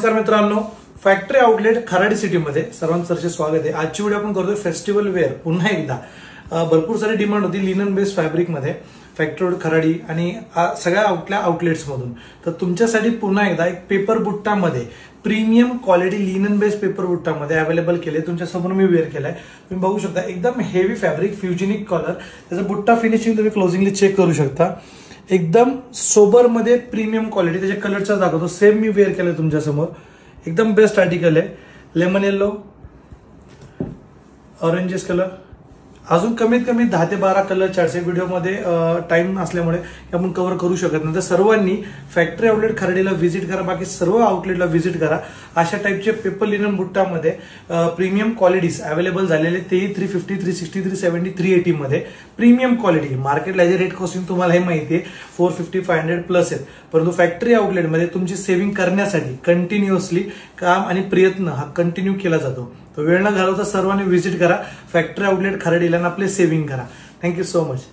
नमस्कार मित्रांनो, factory outlet Kharadi सिटीमध्ये सर्वांचं स्वागत आहे। आजची व्हिडिओ आपण करतोय फेस्टिवल वेअर। पुन्हा एकदा भरपूर सारी डिमांड होती लिनन बेस्ड फॅब्रिक मध्ये फॅक्टरी रोड खराडी आणि सगळ्या आउटलेट्स मधून। तर तुमच्यासाठी पुन्हा एकदा एक पेपर बुट्टामध्ये premium quality linen based paper बुट्टामध्ये अवेलेबल केले। तुमच्या समोर मी वेअर केलाय, तुम्ही बघू शकता एकदम हेवी फॅब्रिक, फ्युजनिक कलर, त्याचा बुट्टा फिनिशिंग तुम्ही क्लोजिंगली चेक करू शकता। एकदम सोबर मध्ये प्रीमियम क्वालिटी, त्याचे कलरचा दाखवतो। सेम मी वेअर केलं तुमच्या समोर, एकदम बेस्ट आर्टिकल आहे। लेमन येलो, ऑरेंजेस कलर, अजून कमीत कमी 10 ते 12 कलर चार्ट्स आहे। व्हिडिओमध्ये टाइम असल्यामुळे आपण कव्हर करू शकत नाही। तर सर्वांनी फॅक्टरी आउटलेट खराडीला व्हिजिट करा, बाकी सर्व आउटलेटला व्हिजिट करा। अशा टाइपचे पेपर लिनन बुट्टामध्ये प्रीमियम क्वालिटीज अवेलेबल झालेले, तेही 350, 360, 370, 380 मध्ये प्रीमियम क्वालिटी। मार्केटला जे रेट कॉस्टिंग तुम्हाला हे माहिती आहे 450, 500 प्लस आहेत, परंतु फॅक्टरी आउटलेटमध्ये तुमची सेव्हिंग करण्यासाठी कंटिन्युअसली काम आणि प्रयत्न हा कंटिन्यू केला जातो। तो वेळ न घालवता सर्वांनी व्हिजिट करा फॅक्टरी आउटलेट खराडीला आणि आपले सेव्हिंग करा। Thank you so much.